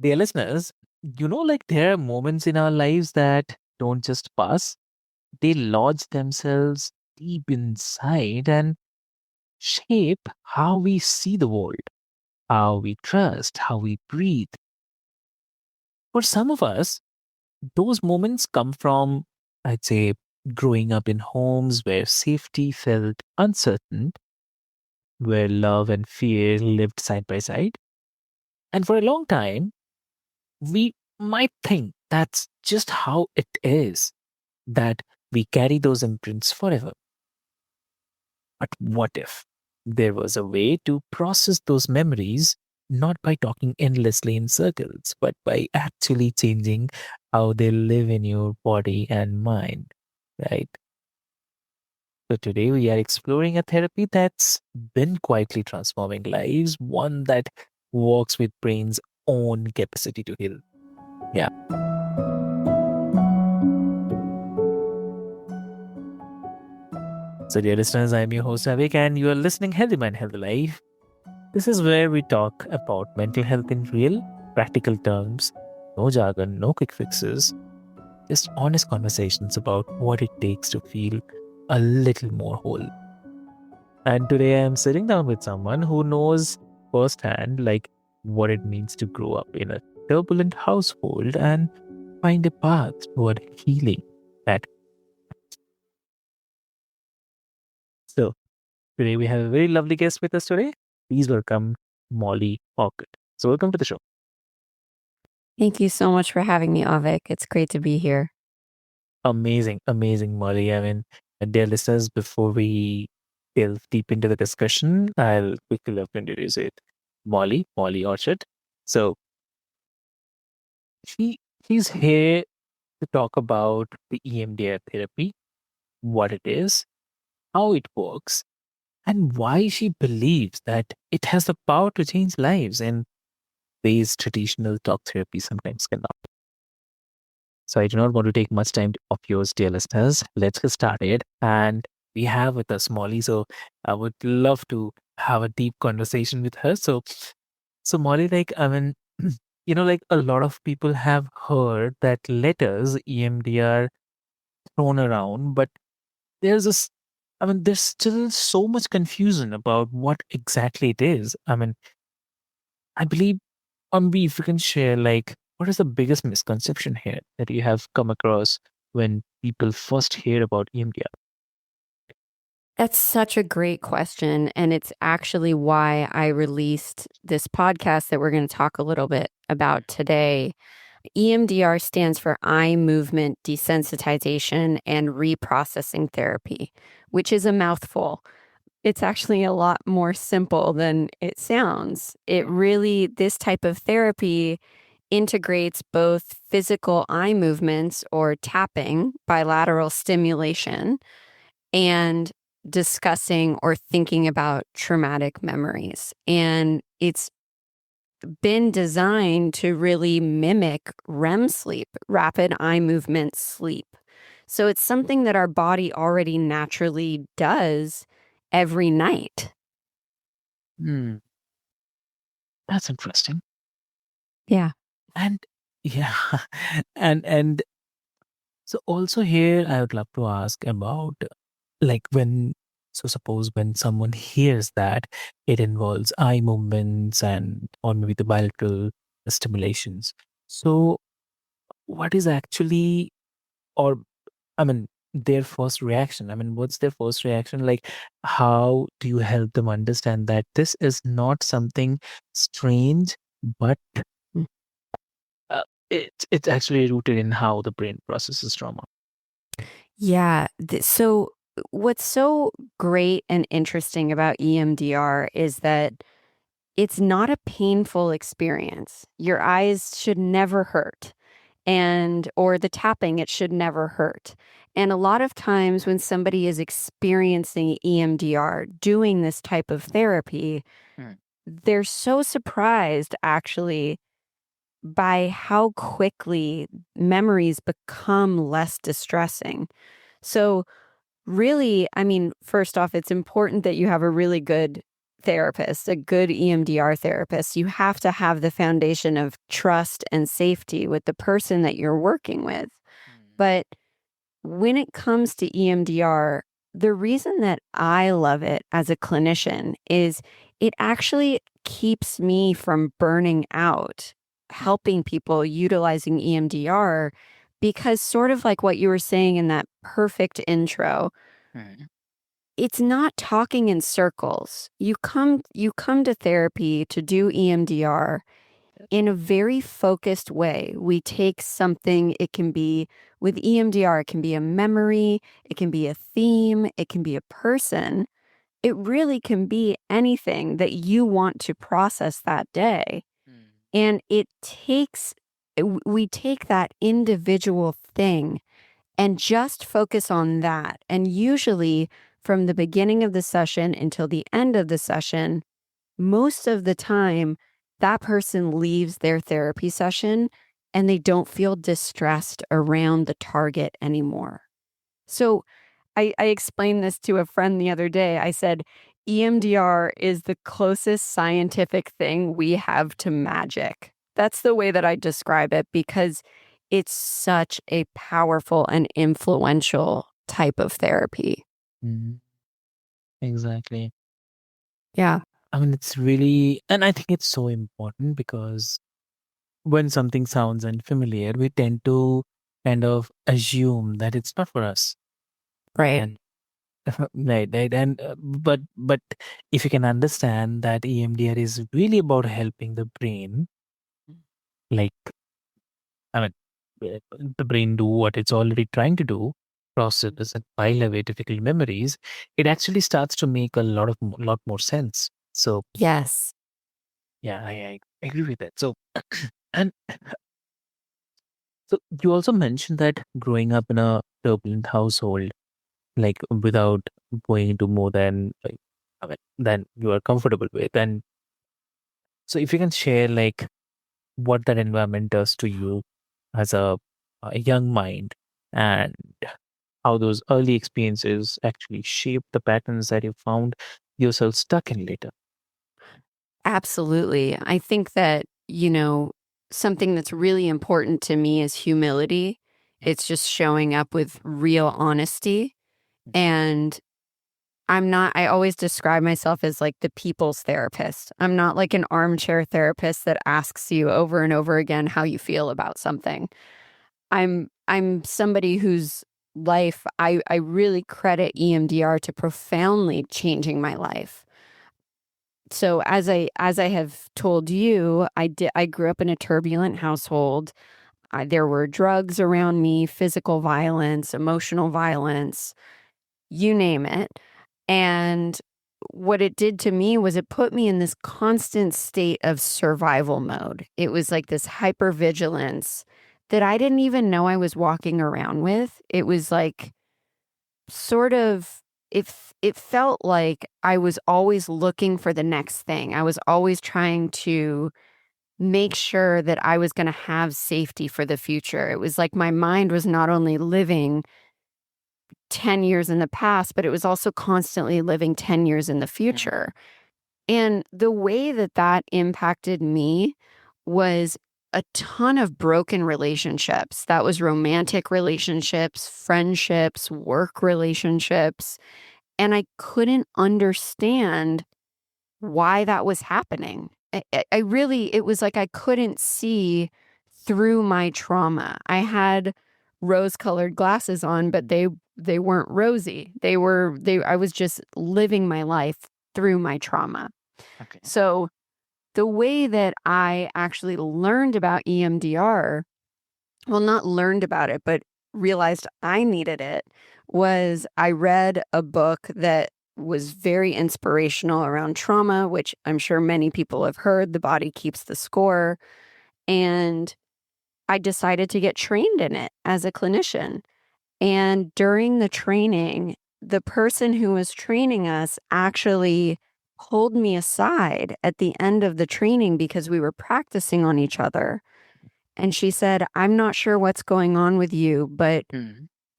Dear listeners, there are moments in our lives that don't just pass, they lodge themselves deep inside and shape how we see the world, how we trust, how we breathe. For some of us, those moments come from, I'd say, growing up in homes where safety felt uncertain, where love and fear lived side by side. And for a long time, we might think that's just how it is, that we carry those imprints forever. But what if there was a way to process those memories, not by talking endlessly in circles, but by actually changing how they live in your body and mind, right? So today we are exploring a therapy that's been quietly transforming lives, one that works with brain's own capacity to heal. Yeah. So, dear listeners, I'm your host Avik, and you are listening Healthy Mind, Healthy Life. This is where we talk about mental health in real, practical terms. No jargon, no quick fixes, just honest conversations about what it takes to feel a little more whole. And today I'm sitting down with someone who knows firsthand, like, what it means to grow up in a turbulent household and find a path toward healing. That so today we have a very lovely guest with us today. Please welcome Molly Orchid. So welcome to the show. Thank you so much for having me, Avik. It's great to be here. Amazing, amazing, Molly. I mean, dear listeners, before we delve deep into the discussion, I'll quickly love to introduce it. Molly Orchard. So she she's here to talk about the EMDR therapy, what it is, how it works, and why she believes that it has the power to change lives in ways traditional talk therapy sometimes cannot. So I do not want to take much time of yours, dear listeners. Let's get started. And we have with us Molly. So I would love to have a deep conversation with her. So Molly, like, I mean, like a lot of people have heard that letters EMDR thrown around, but there's this, I mean, there's still so much confusion about what exactly it is. I mean, I believe, if you can share, like, what is the biggest misconception here that you have come across when people first hear about EMDR? That's such a great question. And it's actually why I released this podcast that we're going to talk a little bit about today. EMDR stands for eye movement desensitization and reprocessing therapy, which is a mouthful. It's actually a lot more simple than it sounds. This type of therapy integrates both physical eye movements or tapping, bilateral stimulation, and discussing or thinking about traumatic memories. And it's been designed to really mimic REM sleep, rapid eye movement sleep. So it's something that our body already naturally does every night. Hmm, that's interesting. Yeah. And yeah, and so also here I would love to ask about, like, so suppose when someone hears that it involves eye movements and or maybe the bilateral stimulations. So what is actually, or I mean, their first reaction? I mean, what's their first reaction? Like, how do you help them understand that this is not something strange, but Mm. it's actually rooted in how the brain processes trauma? Yeah. So, what's so great and interesting about EMDR is that it's not a painful experience. Your eyes should never hurt, or the tapping, it should never hurt. And a lot of times when somebody is experiencing EMDR, doing this type of therapy, Mm. they're so surprised actually by how quickly memories become less distressing. So, really, I mean, first off, it's important that you have a really good therapist, a good EMDR therapist, you have to have the foundation of trust and safety with the person that you're working with. But when it comes to EMDR, the reason that I love it as a clinician is it actually keeps me from burning out, helping people utilizing EMDR, because sort of like what you were saying in that perfect intro, it's not talking in circles. You come to therapy to do EMDR in a very focused way. We take something, it can be with EMDR, it can be a memory, it can be a theme, it can be a person. It really can be anything that you want to process that day. And we take that individual thing and just focus on that. And usually from the beginning of the session until the end of the session, most of the time, that person leaves their therapy session and they don't feel distressed around the target anymore. So I explained this to a friend the other day. I said, EMDR is the closest scientific thing we have to magic. That's the way that I describe it because it's such a powerful and influential type of therapy. Mhm. Exactly. Yeah. I mean, it's really, and I think it's so important because when something sounds unfamiliar, we tend to kind of assume that it's not for us. Right. And right, and but if you can understand that EMDR is really about helping the brain, like I mean, the brain do what it's already trying to do, process and file away difficult memories, it actually starts to make a lot more sense. So Yes. yeah, I agree with that. So and so you also mentioned that growing up in a turbulent household, like without going into more than like I mean, than you are comfortable with, and so if you can share like what that environment does to you as a young mind and how those early experiences actually shape the patterns that you found yourself stuck in later. Absolutely. I think that, something that's really important to me is humility. It's just showing up with real honesty. And I always describe myself as like the people's therapist. I'm not like an armchair therapist that asks you over and over again how you feel about something. I'm somebody whose life I really credit EMDR to profoundly changing my life. So as I have told you, I grew up in a turbulent household. There were drugs around me, physical violence, emotional violence, you name it. And what it did to me was it put me in this constant state of survival mode. It was like this hypervigilance that I didn't even know I was walking around with. It was like sort of it felt like I was always looking for the next thing. I was always trying to make sure that I was going to have safety for the future. It was like my mind was not only living 10 years in the past, but it was also constantly living 10 years in the future. And the way that that impacted me was a ton of broken relationships. That was romantic relationships, friendships, work relationships. And I couldn't understand why that was happening. I really, it was like I couldn't see through my trauma. I had rose-colored glasses on, but they weren't rosy. I was just living my life through my trauma. Okay. So the way that I actually learned about EMDR, well, not learned about it, but realized I needed it, was I read a book that was very inspirational around trauma, which I'm sure many people have heard. The Body Keeps the Score. And I decided to get trained in it as a clinician. And during the training, the person who was training us actually pulled me aside at the end of the training because we were practicing on each other. And she said, "I'm not sure what's going on with you, but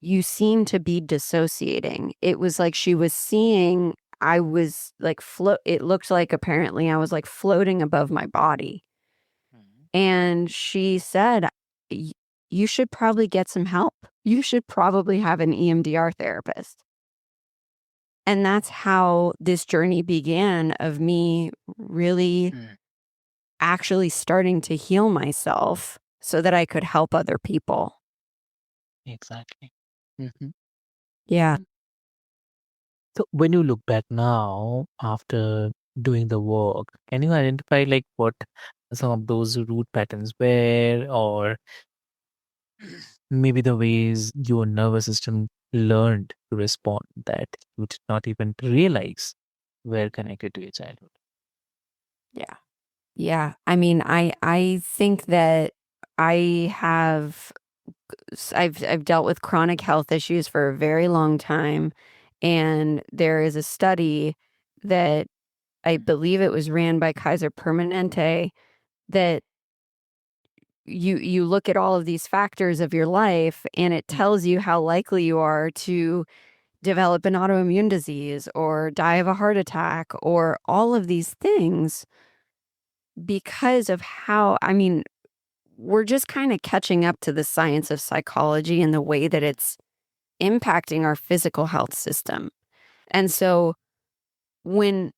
you seem to be dissociating." It was like she was seeing I was like it looked like apparently I was like floating above my body. And she said, You should probably get some help. You should probably have an EMDR therapist." And that's how this journey began of me really actually starting to heal myself so that I could help other people. Exactly. Mhm. Yeah. So when you look back now after doing the work, can you identify like what some of those root patterns were, or maybe the ways your nervous system learned to respond that you did not even realize were connected to your childhood? Yeah. Yeah. I mean, I think that I have I've dealt with chronic health issues for a very long time, and there is a study that I believe it was ran by Kaiser Permanente that you look at all of these factors of your life and it Mm. tells you how likely you are to develop an autoimmune disease or die of a heart attack or all of these things because of how, I mean, we're just kind of catching up to the science of psychology and the way that it's impacting our physical health system. And so when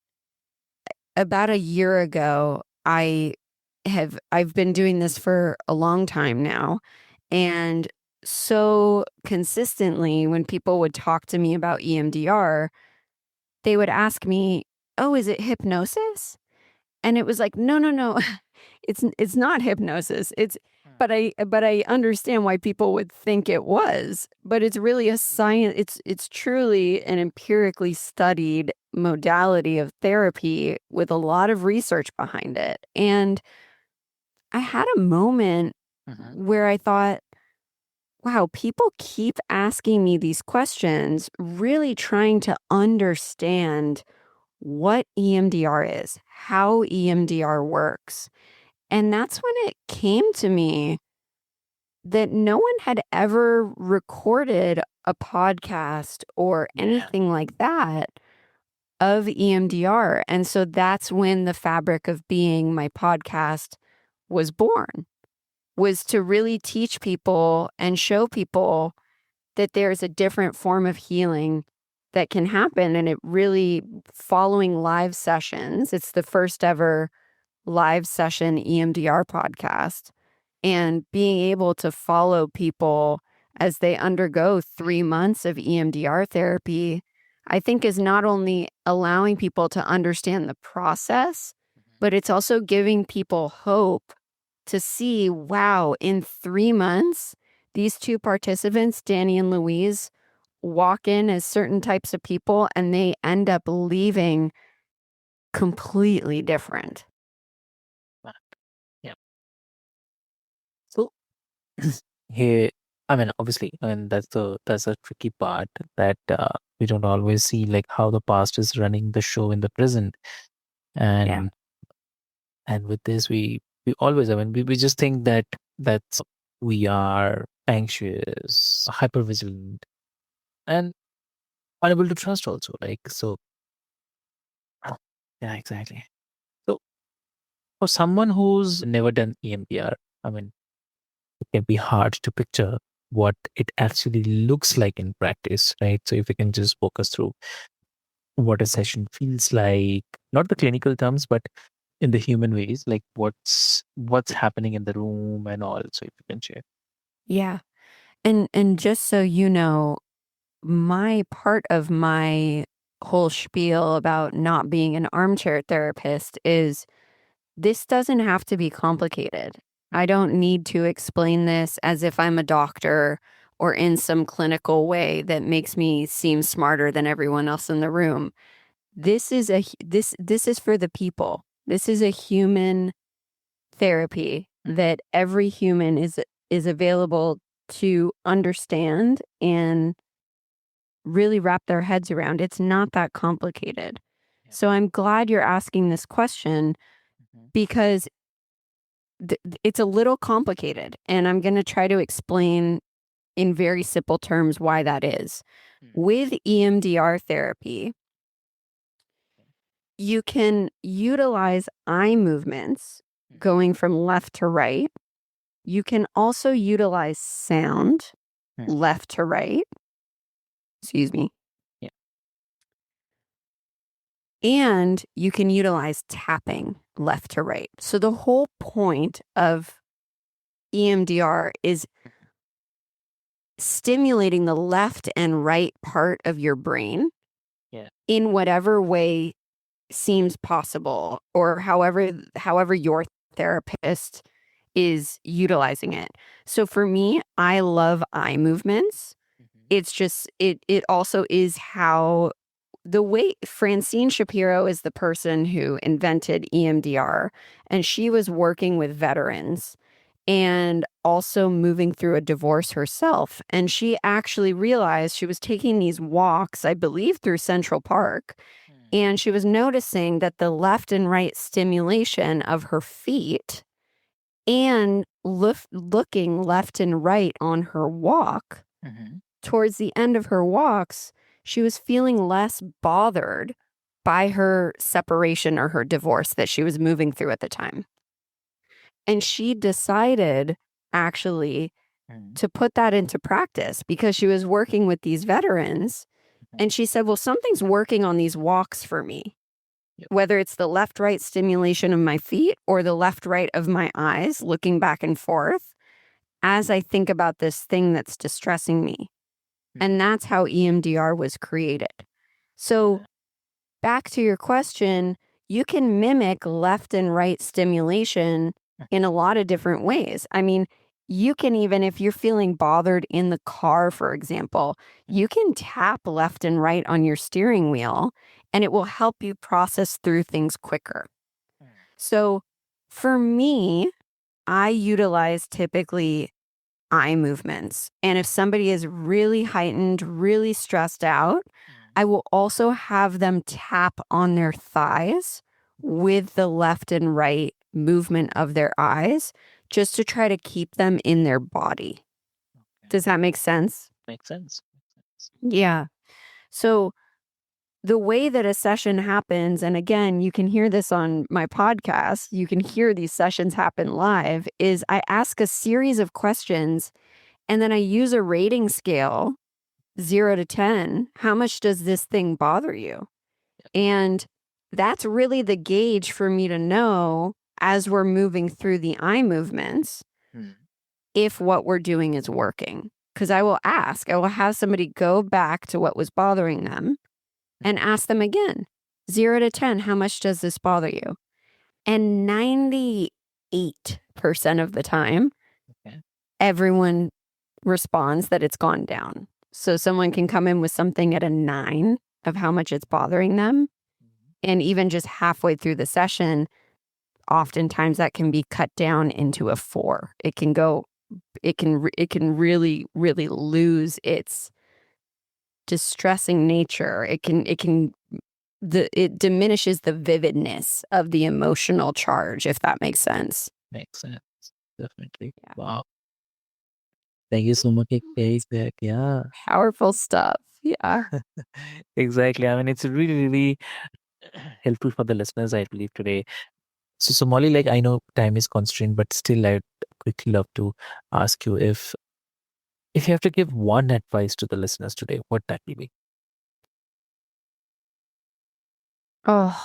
about a year ago, I've been doing this for a long time now, and so consistently when people would talk to me about EMDR, they would ask me, "Oh, is it hypnosis?" And it was like, "No, no, no. It's not hypnosis. It's but I understand why people would think it was, but it's really a science. It's truly an empirically studied modality of therapy with a lot of research behind it." And I had a moment Mhm. where I thought, wow, people keep asking me these questions, really trying to understand what EMDR is, how EMDR works. And that's when it came to me that no one had ever recorded a podcast or Yeah. anything like that of EMDR. And so that's when the Fabric of Being, my podcast, was born, was to really teach people and show people that there's a different form of healing that can happen. And it really, following live sessions, it's the first ever live session EMDR podcast, and being able to follow people as they undergo 3 months of EMDR therapy, I think is not only allowing people to understand the process, but it's also giving people hope to see, wow, in 3 months, these two participants, Danny and Louise, walk in as certain types of people and they end up leaving completely different. Wow. Yeah. So here, I mean, obviously, and that's a tricky part that we don't always see, like how the past is running the show in the present, Yeah. and with this, we always, I mean, we just think that that's we are anxious, hypervigilant, and unable to trust also. Like so, yeah, exactly. So for someone who's never done EMDR, I mean, it can be hard to picture what it actually looks like in practice, right? So if you can just walk us through what a session feels like, not the clinical terms, but in the human ways, like what's happening in the room and all. So if you can share. Yeah. And just so you know, my part of my whole spiel about not being an armchair therapist is this doesn't have to be complicated. I don't need to explain this as if I'm a doctor or in some clinical way that makes me seem smarter than everyone else in the room. This is for the people. This is a human therapy that every human is available to understand and really wrap their heads around. It's not that complicated. Yep. So I'm glad you're asking this question Mhm. because it's a little complicated, and I'm going to try to explain in very simple terms why that is. Mm. With EMDR therapy, You can utilize eye movements going from left to right. You can also utilize sound left to right. Excuse me. Yeah. And you can utilize tapping left to right. So the whole point of EMDR is stimulating the left and right part of your brain in whatever way seems possible, or however your therapist is utilizing it. So for me, I love eye movements. It's just it also is how the way Francine Shapiro is the person who invented EMDR, and she was working with veterans and also moving through a divorce herself. And she actually realized she was taking these walks, I believe, through Central Park. And she was noticing that the left and right stimulation of her feet and looking left and right on her walk, towards the end of her walks, she was feeling less bothered by her separation or her divorce that she was moving through at the time. And she decided actually to put that into practice because she was working with these veterans. And she said, well, something's working on these walks for me, whether it's the left right stimulation of my feet or the left right of my eyes looking back and forth as I think about this thing that's distressing me. And that's how EMDR was created. So back to your question, you can mimic left and right stimulation in a lot of different ways. I mean, you can even, if you're feeling bothered in the car, for example, you can tap left and right on your steering wheel and it will help you process through things quicker. So for me, I utilize typically eye movements. And if somebody is really heightened, really stressed out, I will also have them tap on their thighs with the left and right movement of their eyes just to try to keep them in their body. Does that make sense? Makes sense. Yeah. So the way that a session happens, and again, you can hear this on my podcast, you can hear these sessions happen live, is I ask a series of questions and then I use a rating scale, 0 to 10. How much does this thing bother you? And that's really the gauge for me to know as we're moving through the eye movements if what we're doing is working. Because I will have somebody go back to what was bothering them and ask them again, 0 to 10, how much does this bother you? And 98% of the time, everyone responds that it's gone down. So someone can come in with something at a 9 of how much it's bothering them. And even just halfway through the session, oftentimes that can be cut down into a 4. It can really, really lose its distressing nature. It diminishes the vividness of the emotional charge, if that makes sense. Makes sense. Definitely. Yeah. Wow. Thank you so much, Back. Yeah. Powerful stuff. Yeah. Exactly. I mean, it's really, really helpful for the listeners, I believe, today. So Molly, like, I know time is constrained, but still, I'd quickly love to ask you if you have to give one advice to the listeners today, what that will be? Oh,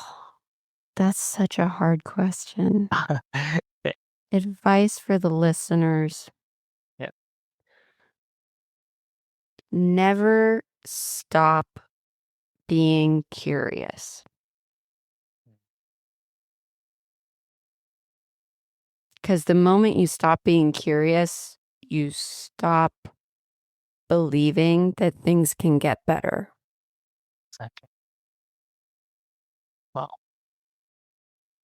that's such a hard question. Advice for the listeners. Yeah. Never stop being curious. Because the moment you stop being curious, you stop believing that things can get better. Exactly. Wow.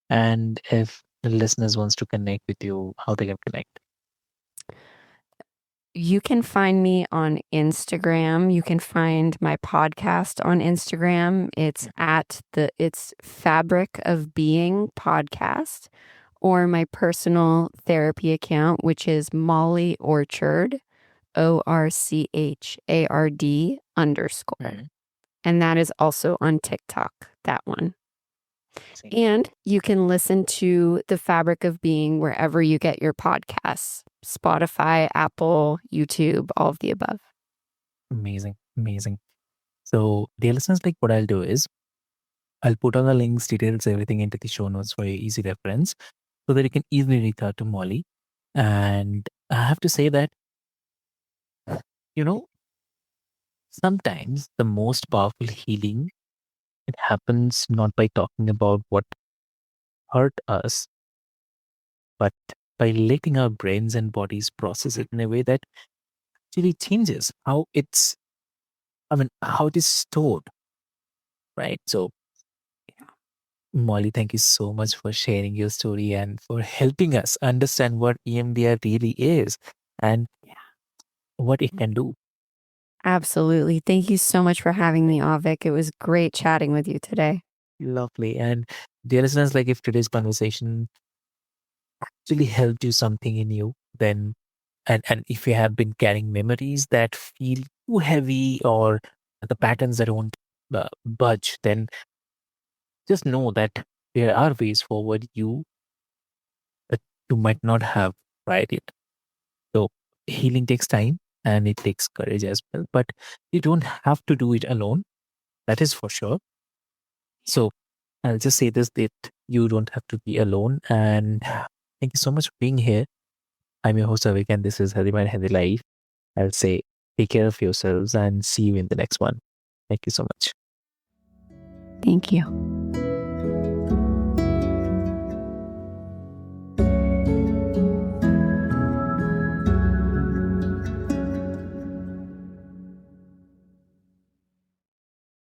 And if the listeners wants to connect with you, how they can connect? You can find me on Instagram. You can find my podcast on Instagram. It's it's Fabric of Being Podcast, or my personal therapy account, which is Molly Orchard, ORCHARD _. And that is also on TikTok, that one. And you can listen to The Fabric of Being wherever you get your podcasts: Spotify, Apple, YouTube, all of the above. Amazing. Amazing. So, dear listeners, like what I'll do is I'll put all the links, details, everything into the show notes for your easy reference so that you can easily reach out to Molly. And I have to say that, you know, sometimes the most powerful healing, it happens not by talking about what hurt us, but by letting our brains and bodies process it in a way that actually changes how how it is stored, right? So, Molly, thank you so much for sharing your story and for helping us understand what EMDR really is and what it can do. Absolutely. Thank you so much for having me, Avik. It was great chatting with you today. Lovely. And dear listeners, like if today's conversation actually helped you something in you, then and if you have been carrying memories that feel too heavy or the patterns that won't budge, then just know that there are ways forward that you might not have tried it. So healing takes time and it takes courage as well, but you don't have to do it alone. That is for sure. So I'll just say this, that you don't have to be alone. And thank you so much for being here. I'm your host, Avik, and this is Healthy Mind, Healthy Life. I'll say take care of yourselves and see you in the next one. Thank you so much. Thank you.